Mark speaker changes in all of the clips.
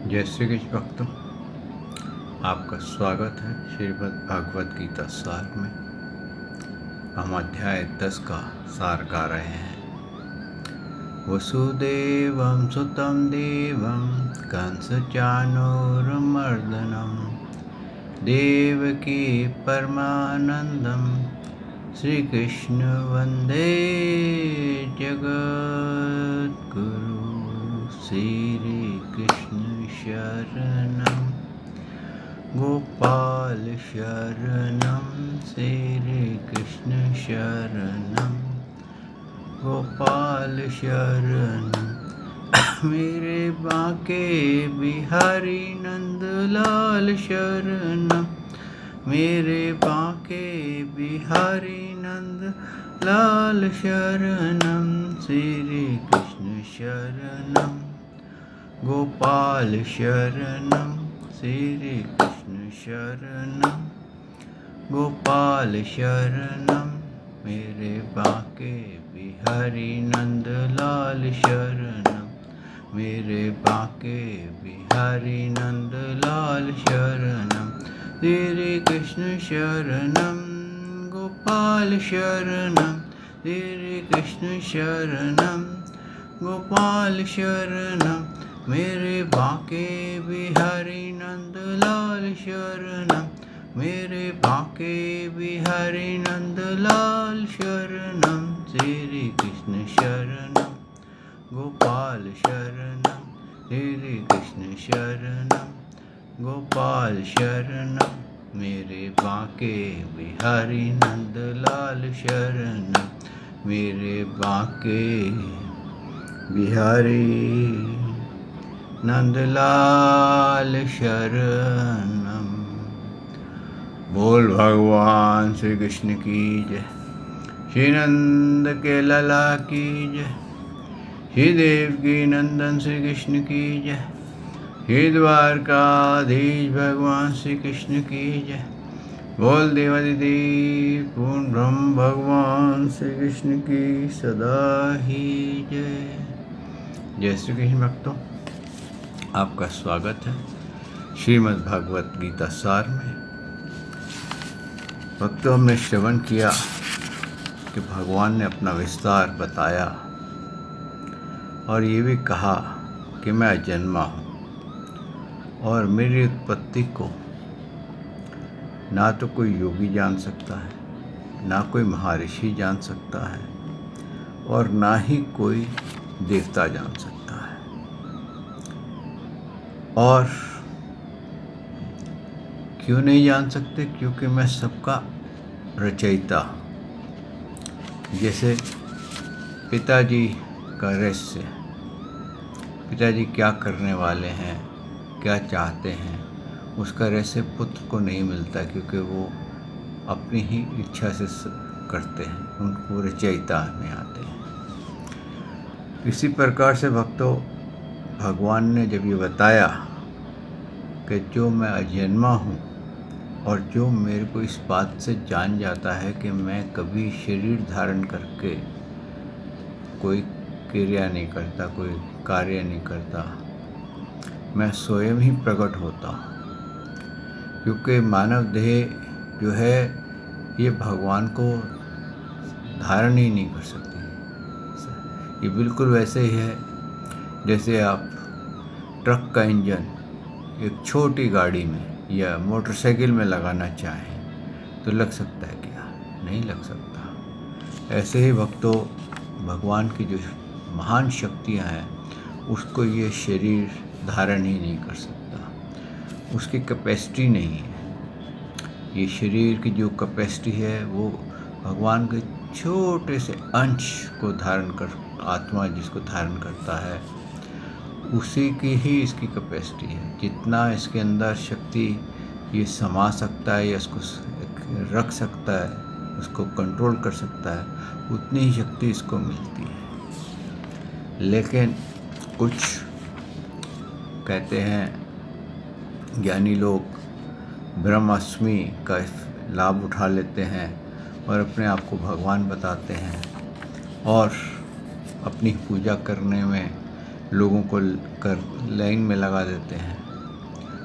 Speaker 1: जय श्री कृष्ण भक्तों, आपका स्वागत है श्रीमद् भागवत गीता सार में। हम अध्याय 10 का सार गा रहे हैं। वसुदेवं सुतं देवं कंसचाणूरमर्दनं देवकी परमानंदं श्रीकृष्ण वंदे जगद्गुरु। श्री कृष्ण शरणं गोपाल शरणं श्री कृष्ण शरणं गोपाल शरणं मेरे बांके बिहारी नंदलाल शरणं मेरे बांके बिहारी नंद लाल शरणं श्री कृष्ण शरणं गोपाल शरणं श्री कृष्ण शरणं गोपाल शरणं मेरे बांके बिहारी नंद लाल शरणं मेरे बांके बिहारी नंद लाल शरणं श्री कृष्ण शरणं गोपाल शरणं श्री कृष्ण शरणं गोपाल शरणं मेरे बांके बिहारी नंद लाल शरणं मेरे बांके बिहारी नंद लाल शरणं श्री कृष्ण शरणं गोपाल शरणं श्री कृष्ण शरणं गोपाल शरणं मेरे बांके बिहारी नंद लाल शरणं मेरे बांके बिहारी नंदलाल शरणं। बोल भगवान श्री कृष्ण की जय। श्री नंद के लला की जय। श्री देवकी नंदन श्री कृष्ण की जय। श्री द्वारकाधीश भगवान श्री कृष्ण की जय। बोल देवादिदेव पूर्ण ब्रह्म भगवान श्री कृष्ण की सदा ही जय। जय श्री कृष्ण भक्तों, आपका स्वागत है श्रीमद् भागवत गीता सार में। भक्तों, हमने श्रवण किया कि भगवान ने अपना विस्तार बताया और ये भी कहा कि मैं अजन्मा हूँ और मेरी उत्पत्ति को ना तो कोई योगी जान सकता है, ना कोई महर्षि जान सकता है और ना ही कोई देवता जान सकता है। और क्यों नहीं जान सकते? क्योंकि मैं सबका रचयिता। जैसे पिताजी का रहस्य, पिताजी क्या करने वाले हैं, क्या चाहते हैं, उसका रहस्य पुत्र को नहीं मिलता क्योंकि वो अपनी ही इच्छा से करते हैं, उनको रचयिता में आते हैं। इसी प्रकार से भक्तों, भगवान ने जब ये बताया कि जो मैं अजन्मा हूँ और जो मेरे को इस बात से जान जाता है कि मैं कभी शरीर धारण करके कोई क्रिया नहीं करता, कोई कार्य नहीं करता, मैं स्वयं ही प्रकट होता हूँ। क्योंकि मानव देह जो है ये भगवान को धारण ही नहीं कर सकती। ये बिल्कुल वैसे ही है जैसे आप ट्रक का इंजन एक छोटी गाड़ी में या मोटरसाइकिल में लगाना चाहें तो लग सकता है क्या? नहीं लग सकता। ऐसे ही भक्तों, भगवान की जो महान शक्तियाँ हैं उसको ये शरीर धारण ही नहीं कर सकता, उसकी कैपेसिटी नहीं है। ये शरीर की जो कैपेसिटी है वो भगवान के छोटे से अंश को धारण कर, आत्मा जिसको धारण करता है उसी की ही इसकी कैपेसिटी है। जितना इसके अंदर शक्ति ये समा सकता है या इसको रख सकता है, उसको कंट्रोल कर सकता है, उतनी ही शक्ति इसको मिलती है। लेकिन कुछ कहते हैं ज्ञानी लोग ब्रह्मास्मि का लाभ उठा लेते हैं और अपने आप को भगवान बताते हैं और अपनी पूजा करने में लोगों को कर लाइन में लगा देते हैं,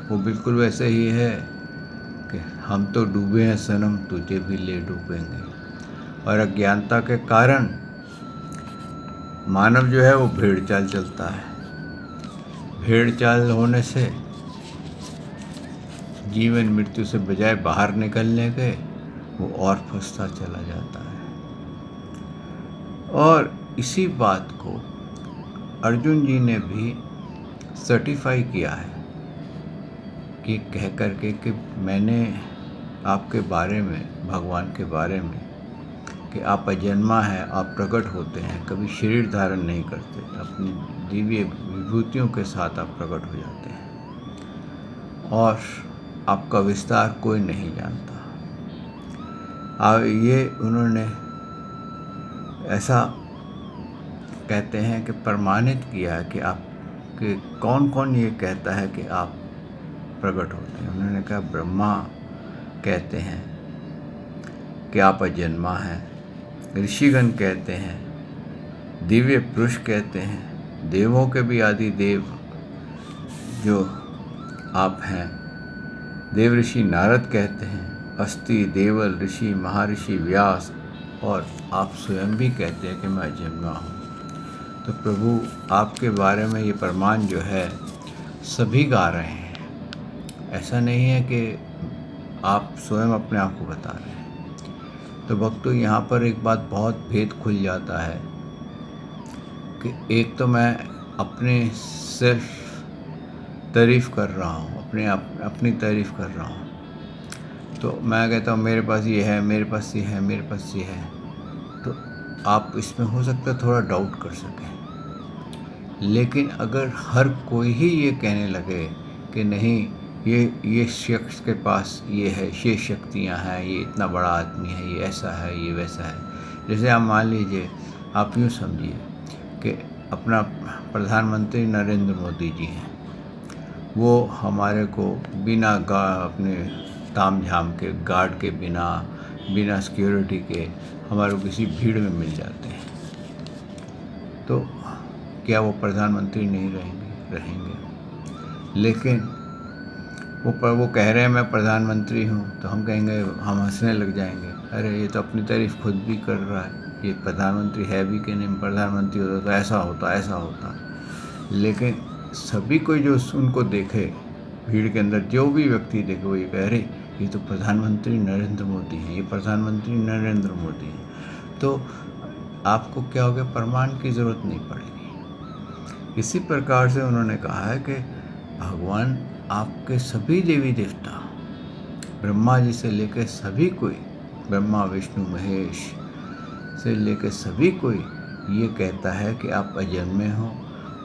Speaker 1: वो बिल्कुल वैसे ही है कि हम तो डूबे हैं सनम, तुझे भी ले डूबेंगे। और अज्ञानता के कारण मानव जो है वो भेड़ चाल चलता है। भेड़ चाल होने से जीवन मृत्यु से बजाय बाहर निकलने के वो और फंसता चला जाता है। और इसी बात को अर्जुन जी ने भी सर्टिफाई किया है कि कह करके कि मैंने आपके बारे में, भगवान के बारे में, कि आप अजन्मा है, आप प्रकट होते हैं, कभी शरीर धारण नहीं करते, अपनी दिव्य विभूतियों के साथ आप प्रकट हो जाते हैं और आपका विस्तार कोई नहीं जानता। ये उन्होंने ऐसा कहते हैं कि प्रमाणित किया है कि आप कि कौन कौन ये कहता है कि आप प्रकट होते हैं। उन्होंने कहा ब्रह्मा कहते हैं कि आप अजन्मा हैं, ऋषिगण कहते हैं, दिव्य पुरुष कहते हैं, देवों के भी आदि देव जो आप हैं, देव ऋषि नारद कहते हैं, अस्ति, देवल, ऋषि, महर्षि व्यास, और आप स्वयं भी कहते हैं कि मैं अजन्मा हूँ। तो प्रभु आपके बारे में ये प्रमाण जो है सभी गा रहे हैं। ऐसा नहीं है कि आप स्वयं अपने आप को बता रहे हैं। तो भक्तों, यहाँ पर एक बात बहुत भेद खुल जाता है कि एक तो मैं अपने सिर्फ तारीफ़ कर रहा हूँ, अपनी तारीफ़ कर रहा हूँ। तो मैं कहता हूँ मेरे पास ये है, मेरे पास ये है, मेरे पास ये है। तो आप इसमें हो सकता है थोड़ा डाउट कर सकें। लेकिन अगर हर कोई ही ये कहने लगे कि नहीं, ये शख्स के पास ये है, ये शक्तियाँ हैं, ये इतना बड़ा आदमी है, ये ऐसा है, ये वैसा है। जैसे आप मान लीजिए, आप यूँ समझिए कि अपना प्रधानमंत्री नरेंद्र मोदी जी हैं, वो हमारे को बिना अपने ताम झाम के, गार्ड के बिना सिक्योरिटी के हमारे को किसी भीड़ में मिल जाते हैं। तो क्या वो प्रधानमंत्री नहीं रहेंगे? लेकिन वो कह रहे हैं मैं प्रधानमंत्री हूँ, तो हम कहेंगे, हम हंसने लग जाएंगे, अरे ये तो अपनी तारीफ खुद भी कर रहा है, ये प्रधानमंत्री है भी कि नहीं। प्रधानमंत्री होता तो ऐसा होता। लेकिन सभी कोई जो उनको देखे, भीड़ के अंदर जो भी व्यक्ति देखे, वो ये कह रहे ये तो प्रधानमंत्री नरेंद्र मोदी हैं, ये प्रधानमंत्री नरेंद्र मोदी हैं। तो आपको क्या हो गया, प्रमाण की ज़रूरत नहीं पड़ेगी। इसी प्रकार से उन्होंने कहा है कि भगवान आपके सभी देवी देवता, ब्रह्मा जी से लेकर सभी कोई, ब्रह्मा विष्णु महेश से लेकर सभी कोई ये कहता है कि आप अजन्मे हो,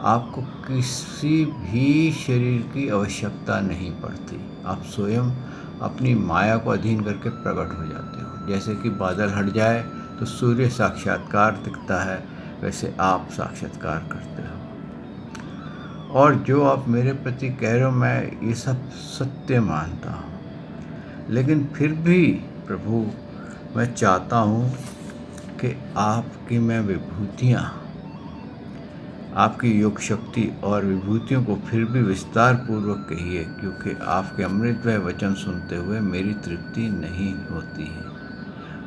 Speaker 1: आपको किसी भी शरीर की आवश्यकता नहीं पड़ती। आप स्वयं अपनी माया को अधीन करके प्रकट हो जाते हो। जैसे कि बादल हट जाए तो सूर्य साक्षात्कार दिखता है, वैसे आप साक्षात्कार करते हो। और जो आप मेरे प्रति कह रहे हो, मैं ये सब सत्य मानता हूँ। लेकिन फिर भी प्रभु, मैं चाहता हूँ कि आपकी मैं विभूतियाँ, आपकी योग शक्ति और विभूतियों को फिर भी विस्तार पूर्वक कहिए, क्योंकि आपके अमृतमय वचन सुनते हुए मेरी तृप्ति नहीं होती है,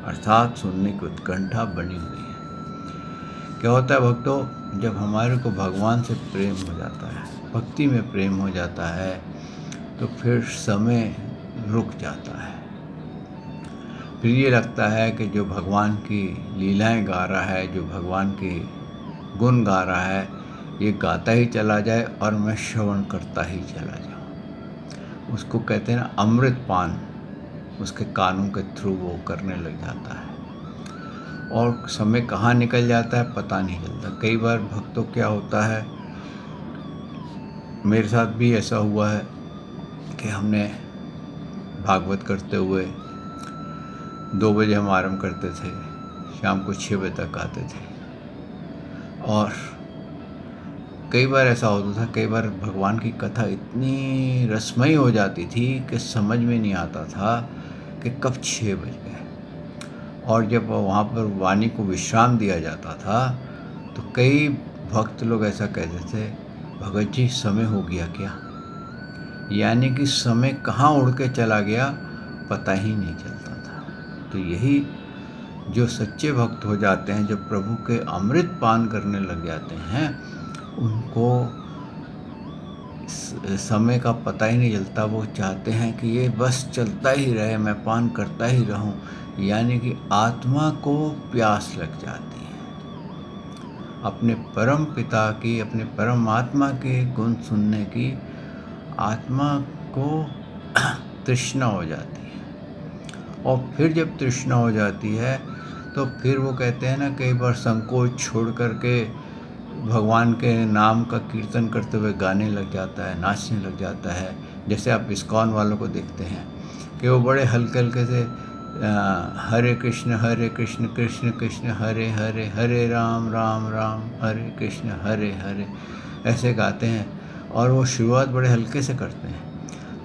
Speaker 1: अर्थात सुनने की उत्कंठा बनी हुई है। क्या होता है भक्तों, जब हमारे को भगवान से प्रेम हो जाता है, भक्ति में प्रेम हो जाता है, तो फिर समय रुक जाता है। फिर ये लगता है कि जो भगवान की लीलाएं गा रहा है, जो भगवान की गुण गा रहा है, ये गाता ही चला जाए और मैं श्रवण करता ही चला जाऊँ। उसको कहते हैं ना अमृत पान, उसके कानों के थ्रू वो करने लग जाता है और समय कहाँ निकल जाता है पता नहीं चलता। कई बार भक्तों क्या होता है, मेरे साथ भी ऐसा हुआ है कि हमने भागवत करते हुए 2 बजे हम आरंभ करते थे, शाम को 6 बजे तक आते थे। और कई बार ऐसा होता था, कई बार भगवान की कथा इतनी रसमयी हो जाती थी कि समझ में नहीं आता था कि कब 6 बज गए। और जब वहाँ पर वाणी को विश्राम दिया जाता था, तो कई भक्त लोग ऐसा कहते थे भगत जी समय हो गया क्या? यानी कि समय कहाँ उड़ के चला गया पता ही नहीं चलता था। तो यही जो सच्चे भक्त हो जाते हैं, जो प्रभु के अमृत पान करने लग जाते हैं, उनको समय का पता ही नहीं चलता। वो चाहते हैं कि ये बस चलता ही रहे, मैं पान करता ही रहूं। यानी कि आत्मा को प्यास लग जाती है अपने परम पिता की, अपने परमात्मा के गुण सुनने की। आत्मा को तृष्णा हो जाती है, और फिर जब तृष्णा हो जाती है तो फिर वो कहते हैं ना, कई बार संकोच छोड़ करके भगवान के नाम का कीर्तन करते हुए गाने लग जाता है, नाचने लग जाता है। जैसे आप इस्कॉन वालों को देखते हैं कि वो बड़े हल्के हल्के से हरे कृष्ण कृष्ण कृष्ण हरे हरे, हरे राम राम राम हरे कृष्ण हरे हरे, ऐसे गाते हैं। और वो शुरुआत बड़े हल्के से करते हैं,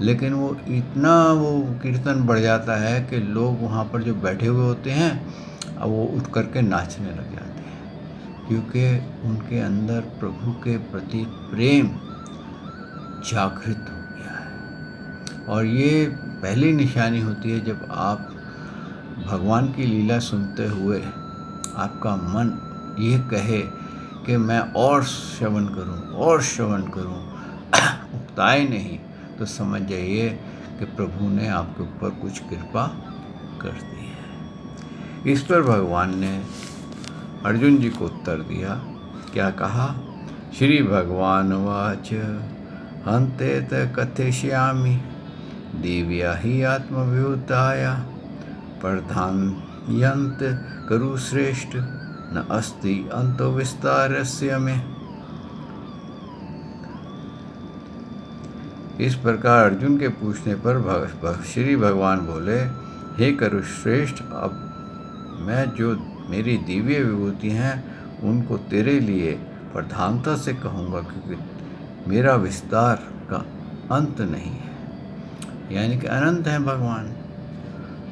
Speaker 1: लेकिन वो इतना वो कीर्तन बढ़ जाता है कि लोग वहाँ पर जो बैठे हुए होते हैं, अब वो उठ करके नाचने लग जाते हैं, क्योंकि उनके अंदर प्रभु के प्रति प्रेम जागृत हो गया है। और ये पहली निशानी होती है जब आप भगवान की लीला सुनते हुए आपका मन ये कहे कि मैं और श्रवण करूं और श्रवण करूं, उकताए नहीं, तो समझ जाइए कि प्रभु ने आपके ऊपर कुछ कृपा कर दी है। इस पर भगवान ने अर्जुन जी को उत्तर दिया। क्या कहा? श्री भगवान वाच हन्ते त कथयिष्यामि दिव्या ही आत्मविभूताया प्रधान्यन्त कुरुश्रेष्ठ न अस्ति अंतो विस्तारस्य में। इस प्रकार अर्जुन के पूछने पर श्री भगवान बोले, हे कुरुश्रेष्ठ, अब मैं जो मेरी दिव्य विभूति हैं उनको तेरे लिए प्रधानता से कहूँगा, क्योंकि मेरा विस्तार का अंत नहीं है। यानी कि अनंत हैं भगवान।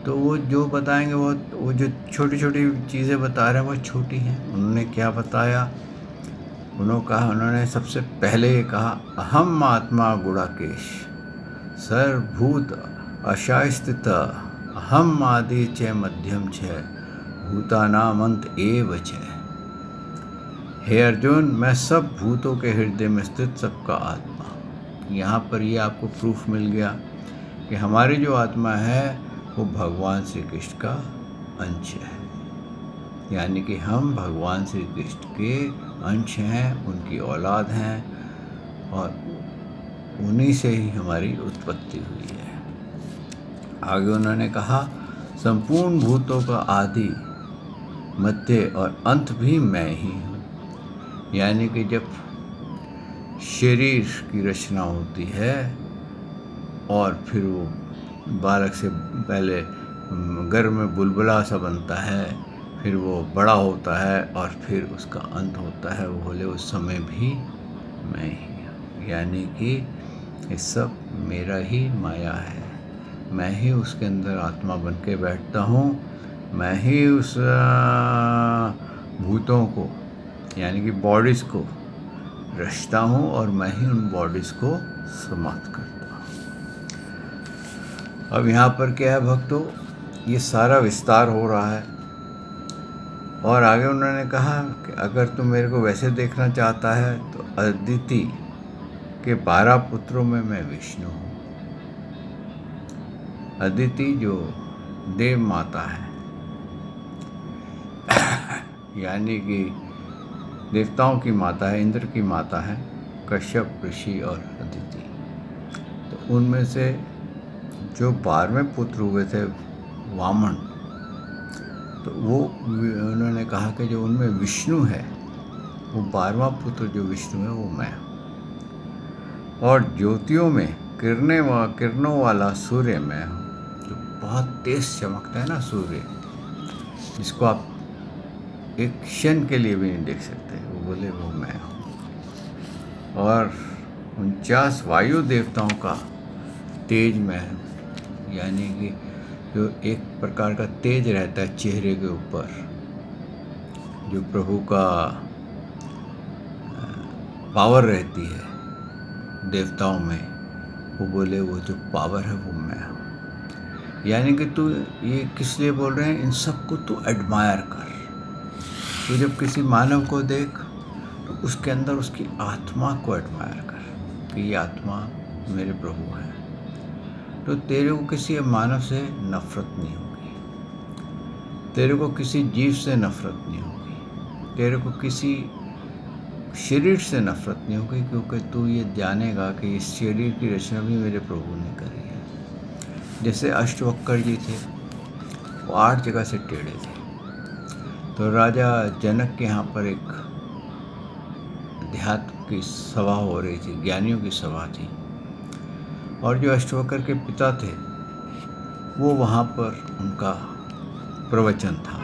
Speaker 1: तो वो जो बताएंगे, वो जो छोटी छोटी चीज़ें बता रहे हैं वो छोटी हैं। उन्होंने क्या बताया? उन्होंने सबसे पहले ये कहा, अहम आत्मा गुणाकेश सर्वभूत अशास्थित अहम आदि च मध्यम च भूतानामंत एव च। हे अर्जुन, मैं सब भूतों के हृदय में स्थित सबका आत्मा। यहाँ पर ये आपको प्रूफ मिल गया कि हमारी जो आत्मा है वो भगवान श्री कृष्ण का अंश है। यानी कि हम भगवान श्री कृष्ण के अंश हैं, उनकी औलाद हैं, और उन्हीं से ही हमारी उत्पत्ति हुई है। आगे उन्होंने कहा, संपूर्ण भूतों का आदि मध्य और अंत भी मैं ही हूँ। यानी कि जब शरीर की रचना होती है और फिर वो बालक से पहले गर्भ में बुलबुला सा बनता है, फिर वो बड़ा होता है और फिर उसका अंत होता है, वो बोले उस समय भी मैं ही हूँ। यानी कि ये सब मेरा ही माया है, मैं ही उसके अंदर आत्मा बन के बैठता हूँ, मैं ही उस भूतों को यानी कि बॉडीज़ को रचता हूँ और मैं ही उन बॉडीज़ को समाप्त करता हूँ। अब यहाँ पर क्या है भक्तों, ये सारा विस्तार हो रहा है। और आगे उन्होंने कहा कि अगर तुम मेरे को वैसे देखना चाहता है तो अदिति के 12 पुत्रों में मैं विष्णु हूँ। अदिति जो देव माता है यानी कि देवताओं की माता है, इंद्र की माता है, कश्यप ऋषि और अदिति। तो उनमें से जो 12वें पुत्र हुए थे वामन, तो वो उन्होंने कहा कि जो उनमें विष्णु है, वो 12वां पुत्र जो विष्णु है वो मैं हूँ। और ज्योतियों में किरणों वाला सूर्य मैं हूँ, जो बहुत तेज चमकता है ना सूर्य, जिसको आप एक क्षण के लिए भी नहीं देख सकते, वो बोले वो मैं हूँ। और 49 वायु देवताओं का तेज मैं हूँ। यानी कि जो एक प्रकार का तेज रहता है चेहरे के ऊपर, जो प्रभु का पावर रहती है, देवताओं में, वो बोले वो जो पावर है वो मैं हूँ। यानी कि तू ये किस लिए बोल रहे हैं, इन सबको तू एडमायर कर। तो जब किसी मानव को देख तो उसके अंदर उसकी आत्मा को एडमायर कर कि ये आत्मा मेरे प्रभु है। तो तेरे को किसी मानव से नफरत नहीं होगी, तेरे को किसी जीव से नफरत नहीं होगी, तेरे को किसी शरीर से नफरत नहीं होगी, क्योंकि तू ये जानेगा कि इस शरीर की रचना भी मेरे प्रभु ने करी है। जैसे अष्टवक्र जी थे, वो 8 जगह से टेढ़े थे। तो राजा जनक के यहाँ पर एक अध्यात्म की सभा हो रही थी, ज्ञानियों की सभा थी, और जो अष्टवक्र के पिता थे वो वहाँ पर उनका प्रवचन था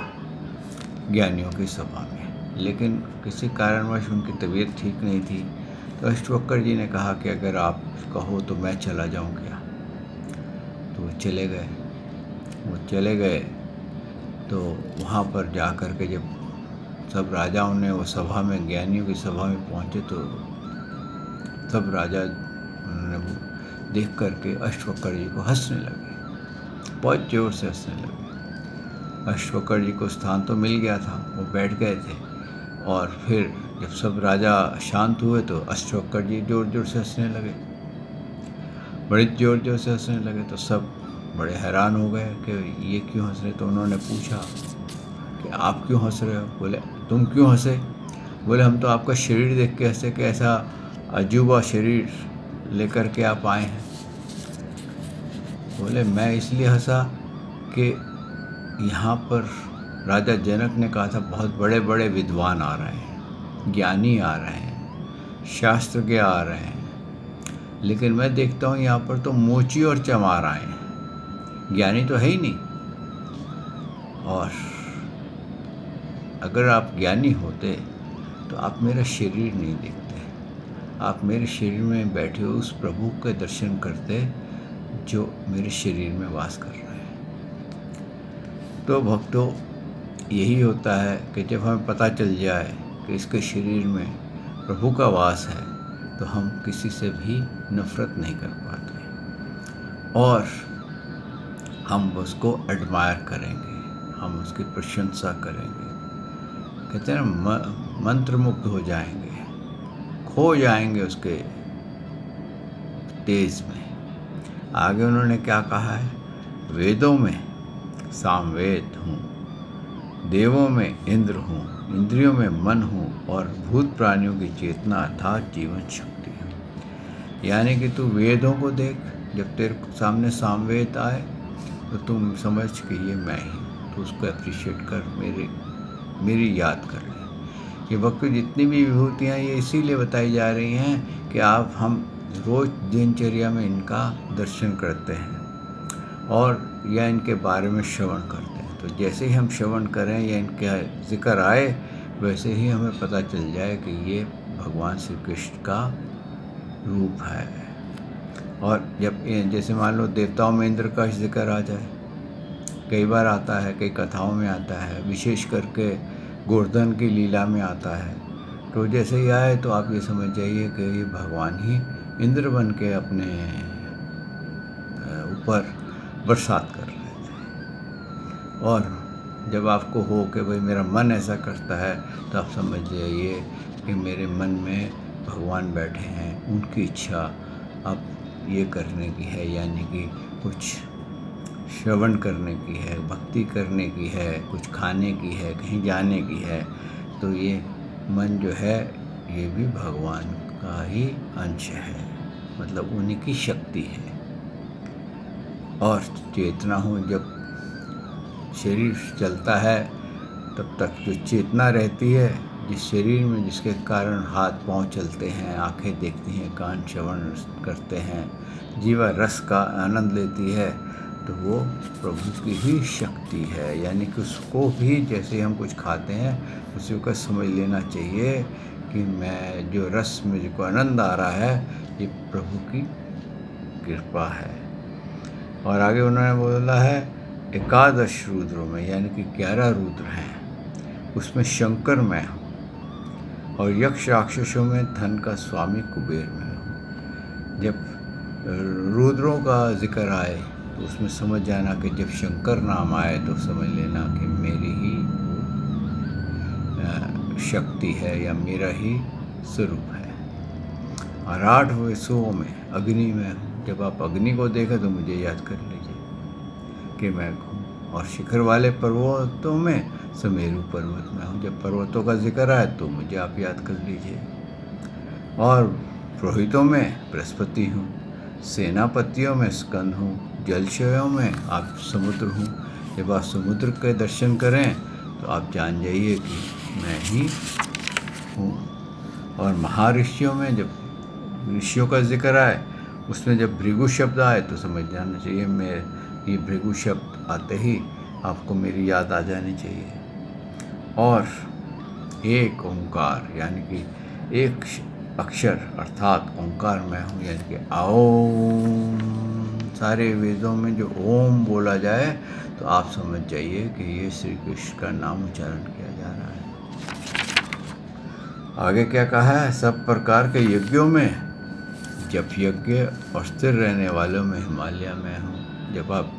Speaker 1: ज्ञानियों की सभा में। लेकिन किसी कारणवश उनकी तबीयत ठीक नहीं थी, तो अष्टवक्र जी ने कहा कि अगर आप कहो तो मैं चला जाऊँ क्या। तो वो चले गए। तो वहाँ पर जा कर के जब सब राजाओं ने वो सभा में, ज्ञानियों की सभा में पहुँचे, तो सब राजा उन्होंने देख कर के अष्टवक्र जी को हंसने लगे, बहुत ज़ोर से हंसने लगे। अष्टवक्र जी को स्थान तो मिल गया था, वो बैठ गए थे, और फिर जब सब राजा शांत हुए तो अष्टवक्र जी ज़ोर ज़ोर से हंसने लगे, बड़े ज़ोर ज़ोर से हंसने लगे। तो सब बड़े हैरान हो गए कि ये क्यों हंस रहे। तो उन्होंने पूछा कि आप क्यों हंस रहे हो। बोले तुम क्यों हंसे। बोले हम तो आपका शरीर देख के हंसे कि ऐसा अजूबा शरीर लेकर के आप आए हैं। बोले मैं इसलिए हंसा कि यहाँ पर राजा जनक ने कहा था बहुत बड़े बड़े विद्वान आ रहे हैं, ज्ञानी आ रहे हैं, शास्त्रज्ञ आ रहे हैं, लेकिन मैं देखता हूँ यहाँ पर तो मोची और चमार आए हैं, ज्ञानी तो है ही नहीं। और अगर आप ज्ञानी होते तो आप मेरा शरीर नहीं देखते, आप मेरे शरीर में बैठे हुए उस प्रभु के दर्शन करते जो मेरे शरीर में वास कर रहे हैं। तो भक्तों, यही होता है कि जब हमें पता चल जाए कि इसके शरीर में प्रभु का वास है तो हम किसी से भी नफरत नहीं कर पाते, और हम उसको एडमायर करेंगे, हम उसकी प्रशंसा करेंगे। कहते हैं ना, मंत्रमुग्ध हो जाएंगे, खो जाएंगे उसके तेज में। आगे उन्होंने क्या कहा है, वेदों में सामवेद हूँ, देवों में इंद्र हूँ, इंद्रियों में मन हूँ, और भूत प्राणियों की चेतना अर्थात जीवन शक्ति हूँ। यानी कि तू वेदों को देख, जब तेरे सामने सामवेद आए तो तुम समझ कि ये मैं ही, तो उसको अप्रिशिएट कर, मेरी याद कर ले। ये भक्तों, जितनी भी विभूतियाँ ये इसीलिए बताई जा रही हैं कि हम रोज़ दिनचर्या में इनका दर्शन करते हैं और या इनके बारे में श्रवण करते हैं। तो जैसे ही हम श्रवण करें या इनका जिक्र आए, वैसे ही हमें पता चल जाए कि ये भगवान श्री कृष्ण का रूप है। और जब जैसे मान लो देवताओं में इंद्र का जिक्र आ जाए, कई बार आता है, कई कथाओं में आता है, विशेष करके गोवर्धन की लीला में आता है। तो जैसे ही आए तो आप ये समझ जाइए कि ये भगवान ही इंद्र बन के अपने ऊपर बरसात कर रहे थे। और जब आपको हो कि भाई मेरा मन ऐसा करता है, तो आप समझ जाइए कि मेरे मन में भगवान बैठे हैं, उनकी इच्छा अब ये करने की है, यानी कि कुछ श्रवण करने की है, भक्ति करने की है, कुछ खाने की है, कहीं जाने की है। तो ये मन जो है ये भी भगवान का ही अंश है, मतलब उन्हीं की शक्ति है। और चेतना हो, जब शरीर चलता है तब तक जो चेतना रहती है, जिस शरीर में, जिसके कारण हाथ पांव चलते हैं, आंखें देखती हैं, कान श्रवण करते हैं, जीवा रस का आनंद लेती है, तो वो प्रभु की ही शक्ति है। यानी कि उसको भी जैसे हम कुछ खाते हैं उसी को समझ लेना चाहिए कि मैं जो रस मुझको आनंद आ रहा है, ये प्रभु की कृपा है। और आगे उन्होंने बोला है 11 रुद्रों में, यानी कि 11 रुद्र हैं, उसमें शंकर मैं हूँ, और यक्ष राक्षसों में धन का स्वामी कुबेर मैं हूँ। जब रुद्रों का जिक्र आए तो उसमें समझ जाना कि जब शंकर नाम आए तो समझ लेना कि मेरी ही शक्ति है या मेरा ही स्वरूप है। और 8 वसुओं में अग्नि में हूँ। जब आप अग्नि को देखें तो मुझे याद कर लीजिए कि मैं हूँ। और शिखर वाले पर्वतों में सुमेरु पर्वत में हूँ। जब पर्वतों का जिक्र आए तो मुझे आप याद कर लीजिए। और पुरोहितों में बृहस्पति हूँ, सेनापतियों में स्कंद हूँ, जलशयों में आप समुद्र हूँ। जब आप समुद्र के दर्शन करें तो आप जान जाइए कि मैं ही हूँ। और महर्षियों में जब ऋषियों का जिक्र आए उसमें जब भृगु शब्द आए तो समझ जाना चाहिए मैं ये भृगु शब्द आते ही आपको मेरी याद आ जानी चाहिए। और एक ओंकार यानी कि एक अक्षर अर्थात ओंकार मैं हूँ, यानी कि ओम। सारे वेदों में जो ओम बोला जाए तो आप समझ जाइए कि ये श्री कृष्ण का नाम उच्चारण किया जा रहा है। आगे क्या कहा है? सब प्रकार के यज्ञों में जप यज्ञ और स्थिर रहने वालों में हिमालय में हूँ। जब आप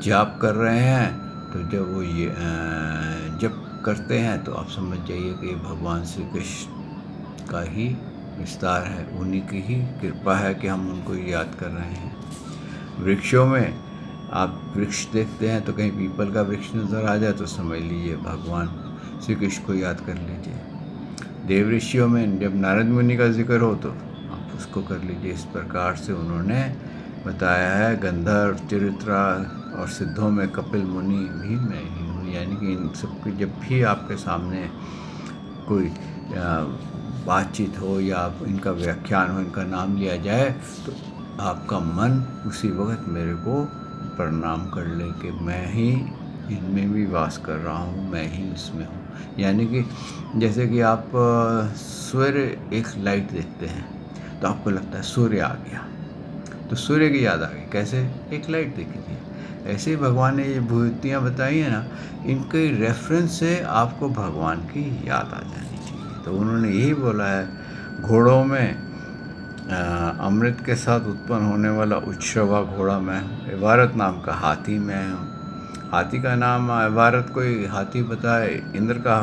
Speaker 1: जाप कर रहे हैं तो जब वो ये जप करते हैं तो आप समझ जाइए कि भगवान श्री कृष्ण का ही विस्तार है, उन्हीं की ही कृपा है कि हम उनको याद कर रहे हैं। वृक्षों में आप वृक्ष देखते हैं तो कहीं पीपल का वृक्ष नज़र आ जाए तो समझ लीजिए भगवान श्री कृष्ण को याद कर लीजिए। देव ऋषियों में जब नारद मुनि का जिक्र हो तो आप उसको कर लीजिए। इस प्रकार से उन्होंने बताया है। गंधर्व चिरित्रा और सिद्धों में कपिल मुनि भी मैं ही हूँ, यानी कि इन सबके जब भी आपके सामने कोई बातचीत हो या इनका व्याख्यान हो, इनका नाम लिया जाए तो आपका मन उसी वक्त मेरे को प्रणाम कर ले कि मैं ही इनमें भी वास कर रहा हूँ, मैं ही इसमें हूँ। यानी कि जैसे कि आप सूर्य एक लाइट देखते हैं तो आपको लगता है सूर्य आ गया तो सूर्य की याद आ गई। कैसे? एक लाइट देखी थी। ऐसे ही भगवान ने ये विभूतियाँ बताई हैं ना, इनके रेफरेंस से आपको भगवान की याद आ जानी चाहिए। तो उन्होंने यही बोला है, घोड़ों में अमृत के साथ उत्पन्न होने वाला उच्छ्रवा घोड़ा मैं हूँ। इबारत नाम का हाथी मैं हूँ। हाथी का नाम इबारत कोई हाथी बताए, इंद्र का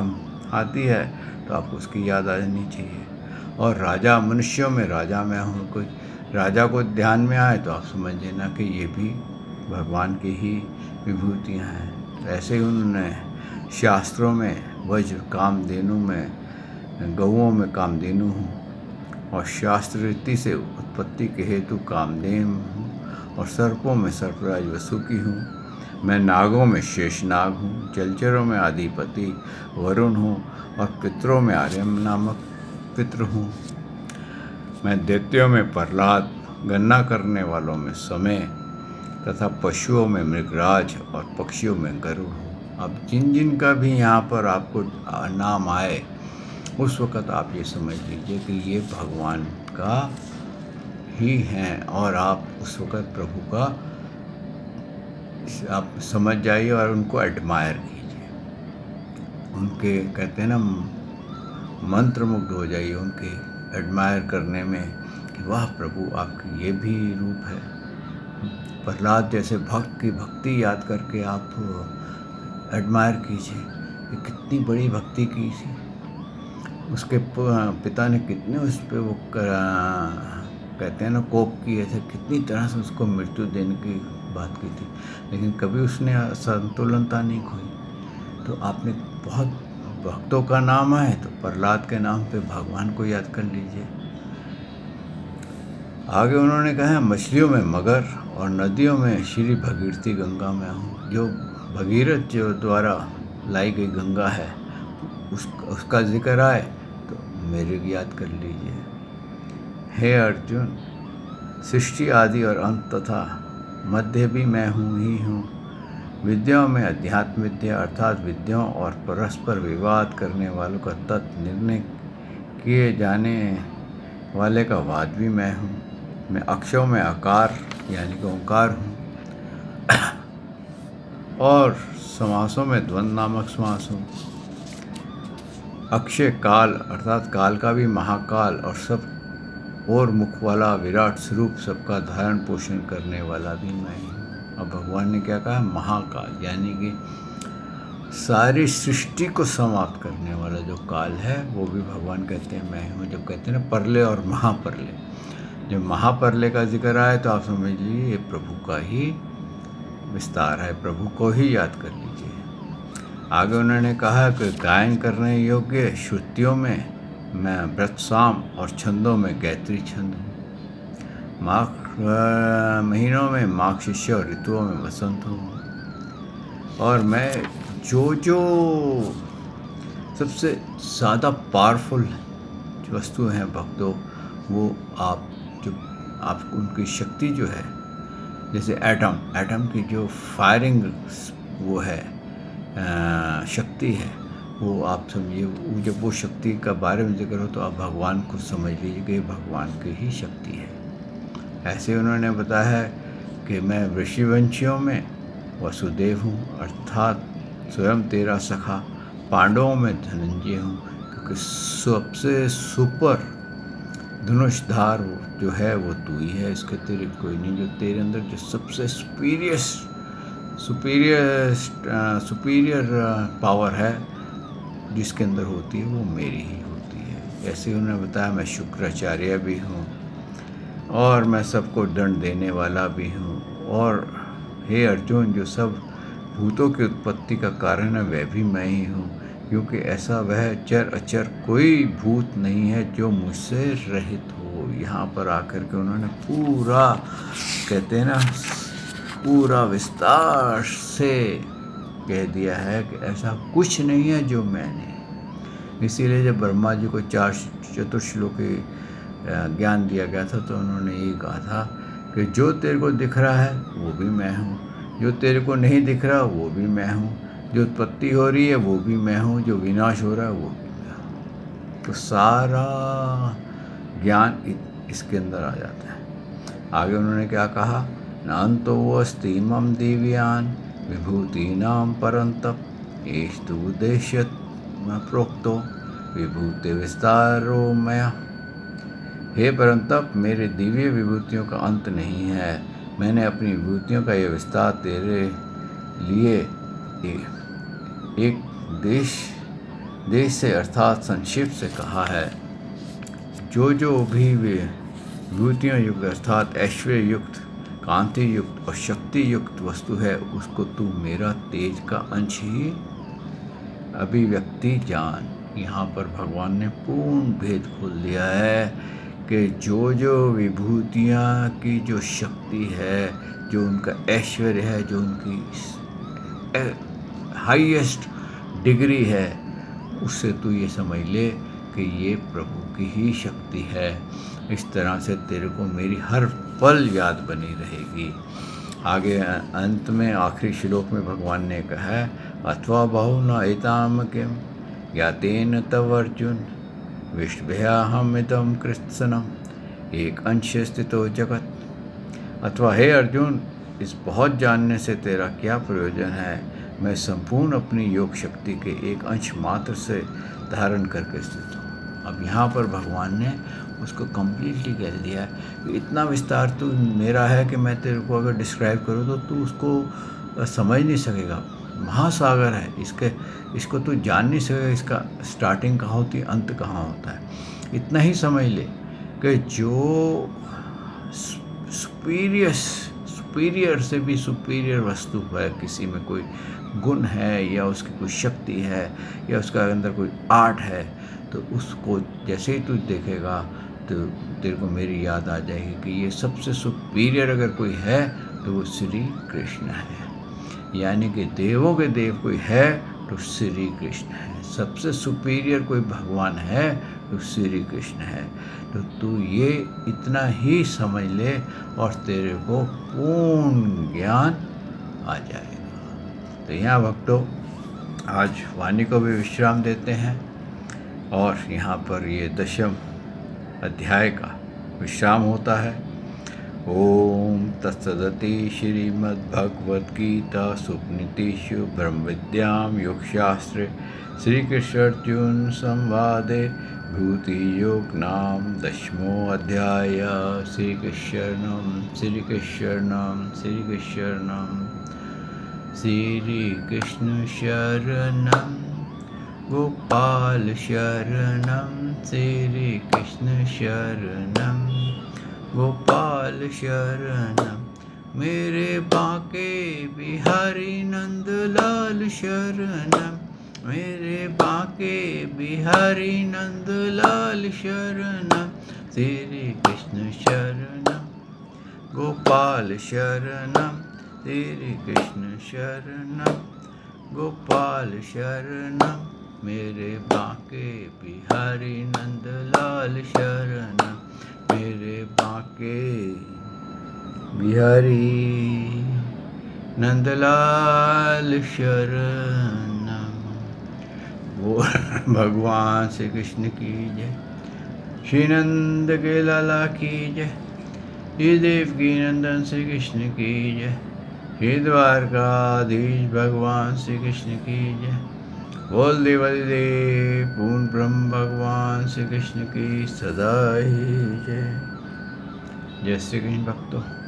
Speaker 1: हाथी है तो आपको उसकी याद आ जानी चाहिए। और राजा मनुष्यों में राजा मैं हूँ। कोई राजा को ध्यान में आए तो आप समझ लेना कि ये भी भगवान की ही विभूतियाँ हैं। ऐसे ही उन्होंने शास्त्रों में वज्र कामधेनु में गौओं में कामधेनु हूँ और शास्त्र रीति से उत्पत्ति के हेतु कामधेनु हूँ और सर्पों में सर्पराज वसुकी हूँ। मैं नागों में शेषनाग हूँ, जलचरों में आदिपति वरुण हूँ और पितरों में आर्यम नामक पितृ हूँ। मैं दैत्यों में प्रहलाद, गणना करने वालों में समय तथा पशुओं में मृगराज और पक्षियों में गरुड़ हूँ। अब जिन जिन का भी यहाँ पर आपको नाम आए उस वक़्त आप ये समझ लीजिए कि ये भगवान का ही हैं और आप उस वक़्त प्रभु का आप समझ जाइए और उनको एडमायर कीजिए। उनके कहते हैं ना मंत्रमुग्ध हो जाइए उनके एडमायर करने में कि वाह प्रभु आपकी ये भी रूप है। प्रहलाद जैसे भक्त की भक्ति याद करके आप एडमायर कीजिए कि कितनी बड़ी भक्ति की थी, उसके पिता ने कितने उस पर वो कहते हैं ना कोप किए थे, कितनी तरह से उसको मृत्यु देने की बात की थी, लेकिन कभी उसने संतुलनता नहीं खोई। तो आपने बहुत भक्तों का नाम आए तो प्रहलाद के नाम पे भगवान को याद कर लीजिए। आगे उन्होंने कहा मछलियों में मगर और नदियों में श्री भगीरथी गंगा में हूँ। जो भगीरथ जो द्वारा लाई गई गंगा है उसका जिक्र आए तो मेरे की याद कर लीजिए। हे अर्जुन, सृष्टि आदि और अंत तथा मध्य भी मैं हूँ ही हूँ। विद्याओं में अध्यात्म विद्या अर्थात विद्याओं और परस्पर विवाद करने वालों का तत्व निर्णय किए जाने वाले का वाद भी मैं हूँ। मैं अक्षरों में आकार यानी कि ओंकार हूँ और समासों में द्वंद्व नामक समास हूँ। अक्षय काल अर्थात काल का भी महाकाल और सब और मुख वाला विराट स्वरूप सबका धारण पोषण करने वाला भी मैं ही हूँ। अब भगवान ने क्या कहा, महाकाल, यानी कि सारी सृष्टि को समाप्त करने वाला जो काल है वो भी भगवान कहते हैं मैं हूँ। जब कहते हैं ना परले और महापरले, जब महापरले का जिक्र आए तो आप समझ लीजिए ये प्रभु का ही विस्तार है, प्रभु को ही याद कर लीजिए। आगे उन्होंने कहा कि गायन करने योग्य श्रुतियों में मैं व्रत साम और छंदों में गायत्री छंद हूँ। माघ महीनों में माघ शिष्य और ऋतुओं में वसंत हूँ। और मैं जो सबसे ज़्यादा पावरफुल वस्तु हैं भक्तों, वो आप उनकी शक्ति जो है, जैसे एटम की जो फायरिंग वो है शक्ति है, वो आप समझिए जब वो शक्ति का बारे में जिक्र हो तो आप भगवान को समझ लीजिए कि भगवान की ही शक्ति है। ऐसे उन्होंने बताया है कि मैं ऋषिवंशियों में वसुदेव हूँ, अर्थात स्वयं तेरा सखा। पांडवों में धनंजय हूँ, क्योंकि सबसे सुपर धनुषधार जो है वो तू ही है, इसके तेरे कोई नहीं। जो तेरे अंदर जो सबसे सुपीरियर पावर है जिसके अंदर होती है वो मेरी ही होती है। ऐसे उन्होंने बताया मैं शुक्राचार्य भी हूँ और मैं सबको दंड देने वाला भी हूँ। और हे अर्जुन, जो सब भूतों की उत्पत्ति का कारण है वह भी मैं ही हूँ, क्योंकि ऐसा वह चर अचर कोई भूत नहीं है जो मुझसे रहित हो। यहाँ पर आकर के उन्होंने पूरा, कहते हैं ना, पूरा विस्तार से कह दिया है कि ऐसा कुछ नहीं है जो मैंने। इसीलिए जब ब्रह्मा जी को 4 चतुर्श्लोकी ज्ञान दिया गया था तो उन्होंने ये कहा था कि जो तेरे को दिख रहा है वो भी मैं हूँ, जो तेरे को नहीं दिख रहा वो भी मैं हूँ, जो उत्पत्ति हो रही है वो भी मैं हूँ, जो विनाश हो रहा है वो भी मैं हूँ। तो सारा ज्ञान इसके अंदर आ जाता है। आगे उन्होंने क्या कहा, नान्तो अस्ति मम दिव्यान विभूतीनां परन्तप एस्तु उद्देश्य प्रोक्तो विभूति विस्तारो मया। हे परंतप, मेरे दिव्य विभूतियों का अंत नहीं है। मैंने अपनी विभूतियों का यह विस्तार तेरे लिए एक देश से अर्थात संक्षिप्त से कहा है। जो भी विभूतियों युक्त अर्थात ऐश्वर्य युक्त, कांति युक्त और शक्ति युक्त वस्तु है उसको तू मेरा तेज का अंश ही अभिव्यक्ति जान। यहाँ पर भगवान ने पूर्ण भेद खोल दिया है कि जो विभूतियाँ की जो शक्ति है, जो उनका ऐश्वर्य है, जो उनकी हाईएस्ट डिग्री है, उससे तू ये समझ ले कि ये प्रभु की ही शक्ति है। इस तरह से तेरे को मेरी हर पल याद बनी रहेगी। आगे अंत में आखिरी श्लोक में भगवान ने कहा है, अथवा बहु न एताम किम या तेन तव अर्जुन विष्भयाहमिदं कृत्सनम एक अंश स्थितो जगत। अथवा हे अर्जुन, इस बहुत जानने से तेरा क्या प्रयोजन है। मैं संपूर्ण अपनी योग शक्ति के एक अंश मात्र से धारण करके स्थित हूँ। अब यहाँ पर भगवान ने उसको कम्प्लीटली कह दिया कि इतना विस्तार तो मेरा है कि मैं तेरे को अगर डिस्क्राइब करूँ तो तू उसको समझ नहीं सकेगा। महासागर है, इसको तू जान नहीं सकेगा, इसका स्टार्टिंग कहाँ होती है, अंत कहाँ होता है। इतना ही समझ ले कि जो सुपीरियर से भी सुपीरियर वस्तु है, किसी में कोई गुण है या उसकी कोई शक्ति है या उसका अंदर कोई आर्ट है, तो उसको जैसे ही तू देखेगा तो तेरे को मेरी याद आ जाएगी कि ये सबसे सुपीरियर अगर कोई है तो वो श्री कृष्ण है। यानी कि देवों के देव कोई है तो श्री कृष्ण है। सबसे सुपीरियर कोई भगवान है तो श्री कृष्ण है। तो तू ये इतना ही समझ ले और तेरे को पूर्ण ज्ञान आ जाएगा। तो यहाँ भक्तों, आज वाणी को भी विश्राम देते हैं और यहाँ पर ये 10वें अध्याय का विश्राम होता है। ओम तत्सदति श्रीमद्भगवद्गीता सुपनीतिषु ब्रह्मविद्यां योगशास्त्रे श्रीकृष्णार्जुन संवादे भूतियोग नाम 10मोऽध्यायः। श्रीकृष्णं श्रीकृष्ण शरणं गोपाल शरणं श्रीकृष्ण शरणं गोपाल शरणं मेरे बांके बिहारी नंदलाल शरणं मेरे बांके बिहारी नंदलाल शरणं श्रीकृष्ण शरणं गोपाल शरणं श्रीकृष्ण शरणं गोपाल शरणं मेरे बांके बिहारी नंदलाल शरणं मेरे बांके बिहारी नंदलाल शरणं। वो भगवान श्री कृष्ण की जय। श्री नंद के लाला की जय। श्री देवकी नंदन श्री कृष्ण की जय। श्री द्वारकाधीश भगवान श्री कृष्ण की जय। बोल देवादिदेव पूर्ण ब्रह्म भगवान श्री कृष्ण की सदा ही जय। जय श्री कृष्ण भक्तों।